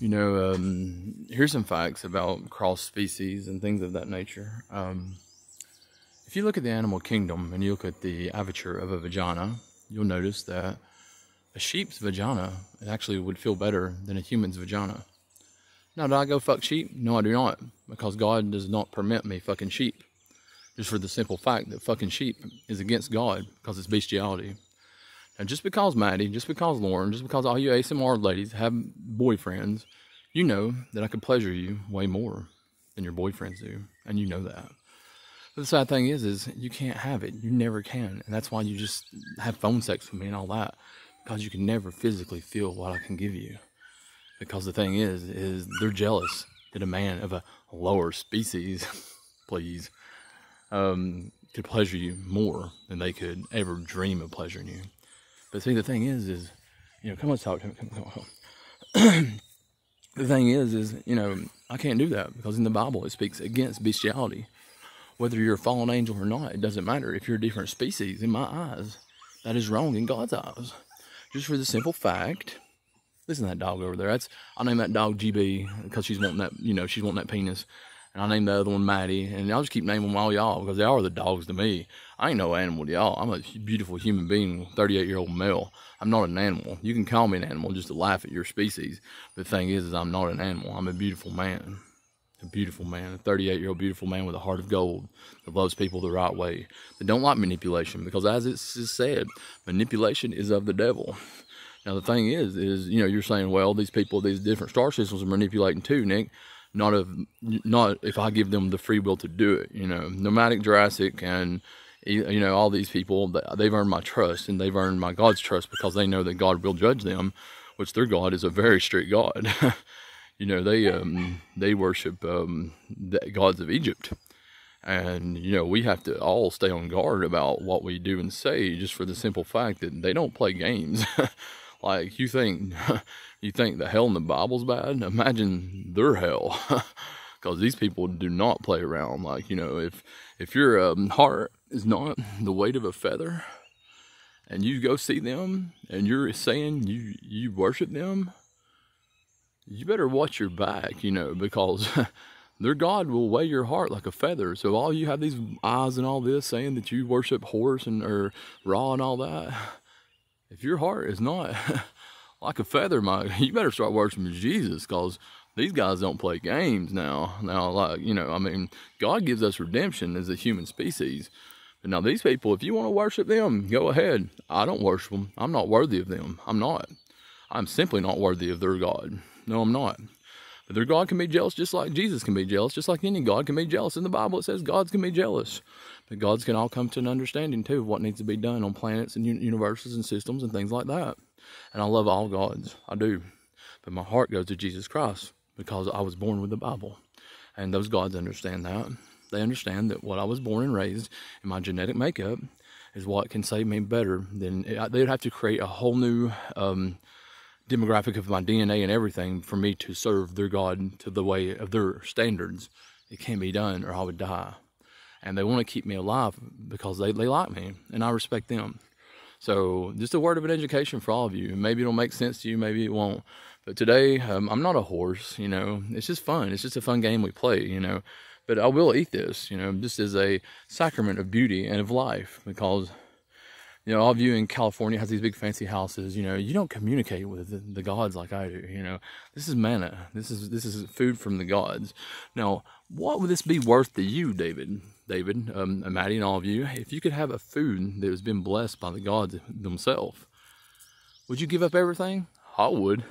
Here's some facts about cross species and things of that nature. If you look at the animal kingdom and you look at the aperture of a vagina, you'll notice that a sheep's vagina actually would feel better than a human's vagina. Now, do I go fuck sheep? No, I do not, because God does not permit me fucking sheep. Just for the simple fact that fucking sheep is against God, because it's bestiality. Now, just because Maddie, just because Lauren, just because all you ASMR ladies have boyfriends, you know that I could pleasure you way more than your boyfriends do, and you know that. But the sad thing is you can't have it. You never can, and that's why you just have phone sex with me and all that, because you can never physically feel what I can give you. Because the thing is they're jealous that a man of a lower species, please, could pleasure you more than they could ever dream of pleasuring you. But see, the thing is, come let's talk to me. Come. The thing is, I can't do that, because in the Bible it speaks against bestiality. Whether you're a fallen angel or not, it doesn't matter. If you're a different species, in my eyes, that is wrong in God's eyes. Just for the simple fact, listen to that dog over there. I'll name that dog GB, because she's wanting that, she's wanting that penis. And I'll name the other one Maddie, and I'll just keep naming them all y'all, because they are the dogs to me. I ain't no animal to y'all. I'm a beautiful human being, 38-year-old male. I'm not an animal. You can call me an animal just to laugh at your species. But the thing is I'm not an animal. I'm a beautiful man. A beautiful man, a 38-year-old beautiful man with a heart of gold that loves people the right way, that don't like manipulation, because as it's said, manipulation is of the devil. Now the thing is you're saying, well, these people, these different star systems are manipulating too, Nick. Not if I give them the free will to do it. Nomadic, Jurassic, and all these people, they've earned my trust, and they've earned my God's trust, because they know that God will judge them, which their God is a very strict God. They worship the gods of Egypt, and we have to all stay on guard about what we do and say, just for the simple fact that they don't play games. Like, you think the hell in the Bible's bad? Imagine their hell, because these people do not play around. Like, if your heart is not the weight of a feather, and you go see them, and you're saying you worship them, you better watch your back, because their God will weigh your heart like a feather. So all you have these eyes and all this saying that you worship horse or Ra and all that, if your heart is not like a feather, you better start worshiping Jesus, because these guys don't play games now. Now, God gives us redemption as a human species. But now these people, if you want to worship them, go ahead. I don't worship them. I'm not worthy of them. I'm not. I'm simply not worthy of their God. No, I'm not. But their God can be jealous just like Jesus can be jealous, just like any God can be jealous. In the Bible it says gods can be jealous. But gods can all come to an understanding too of what needs to be done on planets and universes and systems and things like that. And I love all gods. I do. But my heart goes to Jesus Christ, because I was born with the Bible. And those gods understand that. They understand that what I was born and raised in my genetic makeup is what can save me better than... They'd have to create a whole new... demographic of my DNA and everything for me to serve their God to the way of their standards. It can't be done, or I would die. And they want to keep me alive because they like me, and I respect them. So just a word of an education for all of you. Maybe it'll make sense to you, maybe it won't. But today, I'm not a horse, It's just fun. It's just a fun game we play, But I will eat this, just as a sacrament of beauty and of life, because... all of you in California has these big fancy houses, you don't communicate with the gods like I do, This is manna. This is food from the gods. Now, what would this be worth to you, David, Maddie, and all of you, if you could have a food that has been blessed by the gods themselves? Would you give up everything? I would.